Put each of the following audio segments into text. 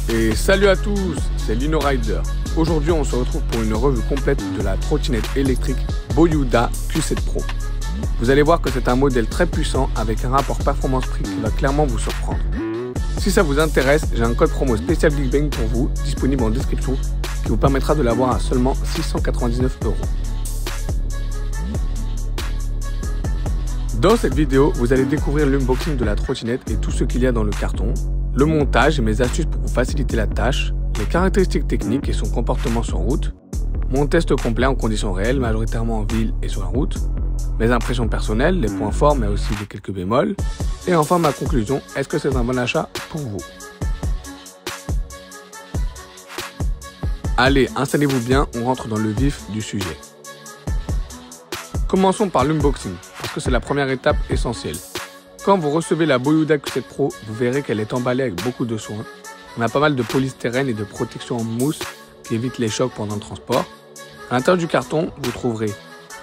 Et salut à tous, c'est Lino Rider. Aujourd'hui, on se retrouve pour une revue complète de la trottinette électrique Boyuda Q7 Pro. Vous allez voir que c'est un modèle très puissant avec un rapport performance-prix qui va clairement vous surprendre. Si ça vous intéresse, j'ai un code promo spécial Big Bang pour vous, disponible en description, qui vous permettra de l'avoir à seulement 699 €. Dans cette vidéo, vous allez découvrir l'unboxing de la trottinette et tout ce qu'il y a dans le carton, le montage et mes astuces pour vous faciliter la tâche, les caractéristiques techniques et son comportement sur route, mon test complet en conditions réelles, majoritairement en ville et sur la route, mes impressions personnelles, les points forts mais aussi les quelques bémols, et enfin ma conclusion, est-ce que c'est un bon achat pour vous? Allez, installez-vous bien, on rentre dans le vif du sujet. Commençons par l'unboxing, parce que c'est la première étape essentielle. Quand vous recevez la Boyuda Q7 Pro, vous verrez qu'elle est emballée avec beaucoup de soin. On a pas mal de polystyrène et de protection en mousse qui évite les chocs pendant le transport. À l'intérieur du carton, vous trouverez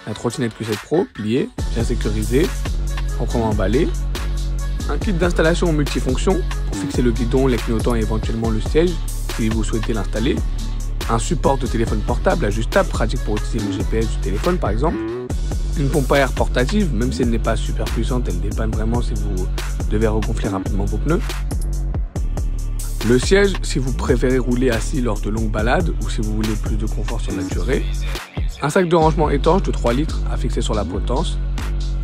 la trottinette Q7 Pro pliée, bien sécurisée, proprement emballée, un kit d'installation multifonction pour fixer le guidon, les clignotants et éventuellement le siège si vous souhaitez l'installer, un support de téléphone portable ajustable, pratique pour utiliser le GPS du téléphone par exemple, une pompe à air portative, même si elle n'est pas super puissante, elle dépanne vraiment si vous devez regonfler rapidement vos pneus. Le siège, si vous préférez rouler assis lors de longues balades ou si vous voulez plus de confort sur la durée. Un sac de rangement étanche de 3 litres à fixer sur la potence.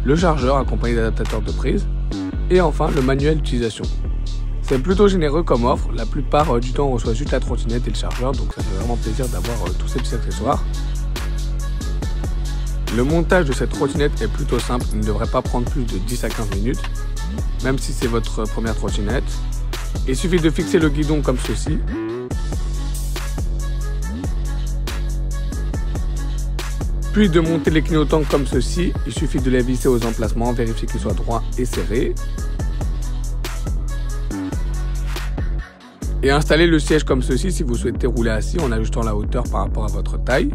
Le chargeur accompagné d'adaptateurs de prise. Et enfin, le manuel d'utilisation. C'est plutôt généreux comme offre. La plupart du temps, on reçoit juste la trottinette et le chargeur, donc ça fait vraiment plaisir d'avoir tous ces petits accessoires. Le montage de cette trottinette est plutôt simple, il ne devrait pas prendre plus de 10 à 15 minutes, même si c'est votre première trottinette. Il suffit de fixer le guidon comme ceci. Puis de monter les clignotants comme ceci, il suffit de les visser aux emplacements, vérifier qu'ils soient droits et serrés. Et installer le siège comme ceci si vous souhaitez rouler assis en ajustant la hauteur par rapport à votre taille.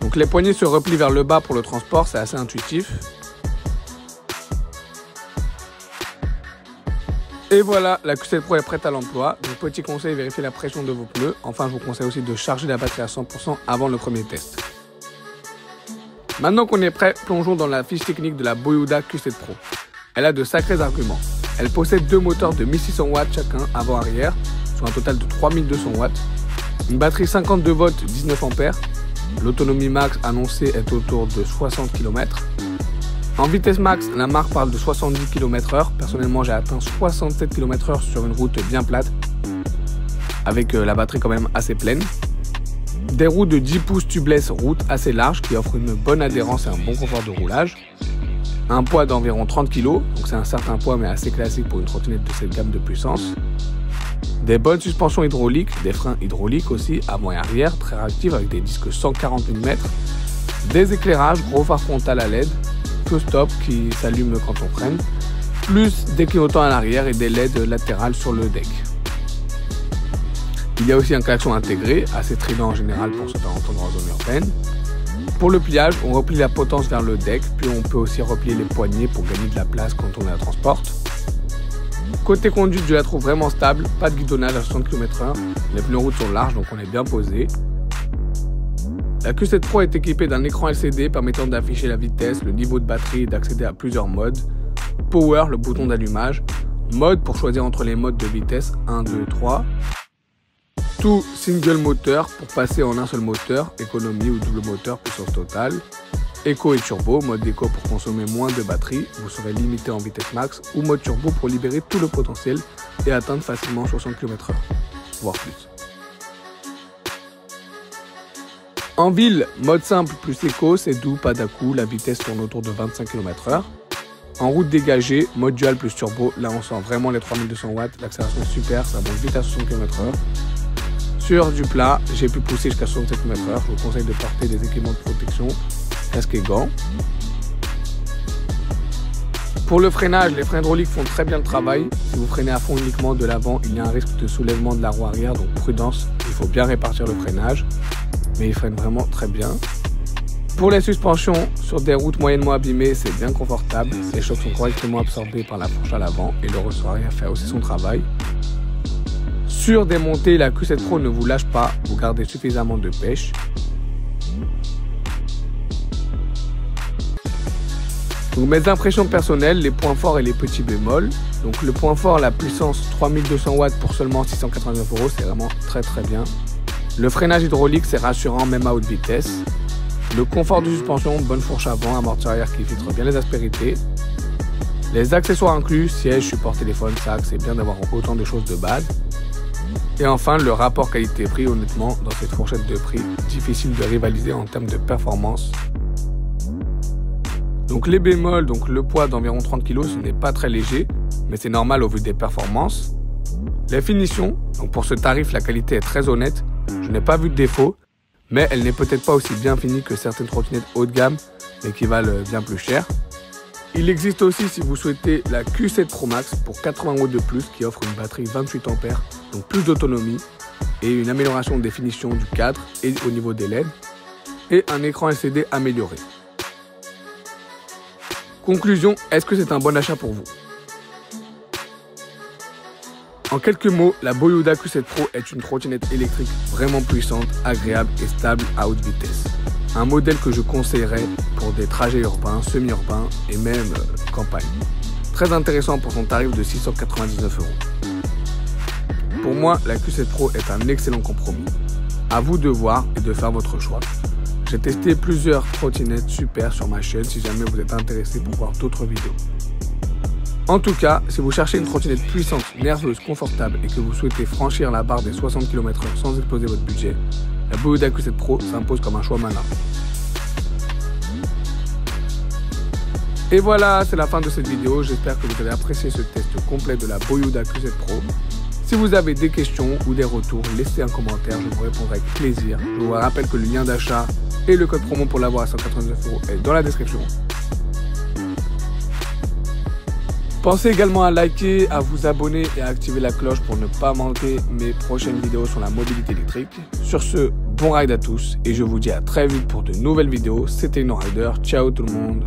Donc les poignées se replient vers le bas pour le transport, c'est assez intuitif. Et voilà, la Q7 Pro est prête à l'emploi. Donc petit conseil, vérifiez la pression de vos pneus. Enfin, je vous conseille aussi de charger la batterie à 100% avant le premier test. Maintenant qu'on est prêt, plongeons dans la fiche technique de la Boyuda Q7 Pro. Elle a de sacrés arguments. Elle possède deux moteurs de 1600 watts chacun avant-arrière, sur un total de 3200 watts. Une batterie 52 volts 19 ampères. L'autonomie max annoncée est autour de 60 km. En vitesse max, la marque parle de 70 km/h. Personnellement, j'ai atteint 67 km/h sur une route bien plate, avec la batterie quand même assez pleine. Des roues de 10 pouces tubeless route assez larges qui offrent une bonne adhérence et un bon confort de roulage. Un poids d'environ 30 kg, donc c'est un certain poids mais assez classique pour une trottinette de cette gamme de puissance. Des bonnes suspensions hydrauliques, des freins hydrauliques aussi, avant et arrière, très réactifs avec des disques 140 mm, des éclairages, gros phare frontal à LED, feu stop qui s'allume quand on freine, plus des clignotants à l'arrière et des LED latérales sur le deck. Il y a aussi un klaxon intégré, assez strident en général pour se faire entendre en zone urbaine. Pour le pliage, on replie la potence vers le deck, puis on peut aussi replier les poignées pour gagner de la place quand on la transporte. Côté conduite, je la trouve vraiment stable, pas de guidonnage à 60 km/h, les pneus route sont larges donc on est bien posé. La Q7 Pro est équipée d'un écran LCD permettant d'afficher la vitesse, le niveau de batterie et d'accéder à plusieurs modes. Power, le bouton d'allumage. Mode pour choisir entre les modes de vitesse 1, 2, 3. Tout single moteur pour passer en un seul moteur, économie ou double moteur, puissance totale. Eco et turbo, mode éco pour consommer moins de batterie, vous serez limité en vitesse max, ou mode turbo pour libérer tout le potentiel et atteindre facilement 60 km/h, voire plus. En ville, mode simple plus éco, c'est doux, pas d'à-coups, la vitesse tourne autour de 25 km/h. En route dégagée, mode dual plus turbo, là on sent vraiment les 3200 watts, l'accélération est super, ça monte vite à 60 km/h. Sur du plat, j'ai pu pousser jusqu'à 67 km/h, je vous conseille de porter des équipements de protection, casque et gants. Pour le freinage, les freins hydrauliques font très bien le travail. Si vous freinez à fond uniquement de l'avant, il y a un risque de soulèvement de la roue arrière, donc prudence, il faut bien répartir le freinage. Mais ils freinent vraiment très bien. Pour les suspensions, sur des routes moyennement abîmées, c'est bien confortable. Les chocs sont correctement absorbés par la fourche à l'avant et le ressort arrière fait aussi son travail. Sur des montées, la Q7 Pro ne vous lâche pas, vous gardez suffisamment de pêche. Donc mes impressions personnelles, les points forts et les petits bémols. Donc le point fort, la puissance 3200 watts pour seulement 689 €, c'est vraiment très bien. Le freinage hydraulique, c'est rassurant même à haute vitesse. Le confort de suspension, bonne fourche avant, amortisseur arrière qui filtre bien les aspérités. Les accessoires inclus, siège, support téléphone, sac, c'est bien d'avoir autant de choses de base. Et enfin, le rapport qualité-prix, honnêtement, dans cette fourchette de prix, difficile de rivaliser en termes de performance. Donc les bémols, donc le poids d'environ 30 kg, ce n'est pas très léger, mais c'est normal au vu des performances. Les finitions, donc pour ce tarif, la qualité est très honnête. Je n'ai pas vu de défaut, mais elle n'est peut-être pas aussi bien finie que certaines trottinettes haut de gamme, mais qui valent bien plus cher. Il existe aussi, si vous souhaitez, la Q7 Pro Max pour 80 € de plus, qui offre une batterie 28 ampères, donc plus d'autonomie, et une amélioration des finitions du cadre et au niveau des LED, et un écran LCD amélioré. Conclusion, est-ce que c'est un bon achat pour vous? En quelques mots, la Boyuda Q7 Pro est une trottinette électrique vraiment puissante, agréable et stable à haute vitesse. Un modèle que je conseillerais pour des trajets urbains, semi-urbains et même campagne. Très intéressant pour son tarif de 699 €. Pour moi, la Q7 Pro est un excellent compromis. À vous de voir et de faire votre choix. J'ai testé plusieurs trottinettes super sur ma chaîne si jamais vous êtes intéressé pour voir d'autres vidéos. En tout cas, si vous cherchez une trottinette puissante, nerveuse, confortable et que vous souhaitez franchir la barre des 60 km/h sans exploser votre budget, la Boyuda Q7 Pro s'impose comme un choix malin. Et voilà, c'est la fin de cette vidéo. J'espère que vous avez apprécié ce test complet de la Boyuda Q7 Pro. Si vous avez des questions ou des retours, laissez un commentaire, je vous répondrai avec plaisir. Je vous rappelle que le lien d'achat et le code promo pour l'avoir à 189 € est dans la description. Pensez également à liker, à vous abonner et à activer la cloche pour ne pas manquer mes prochaines vidéos sur la mobilité électrique. Sur ce, bon ride à tous et je vous dis à très vite pour de nouvelles vidéos. C'était InnoRider, ciao tout le monde.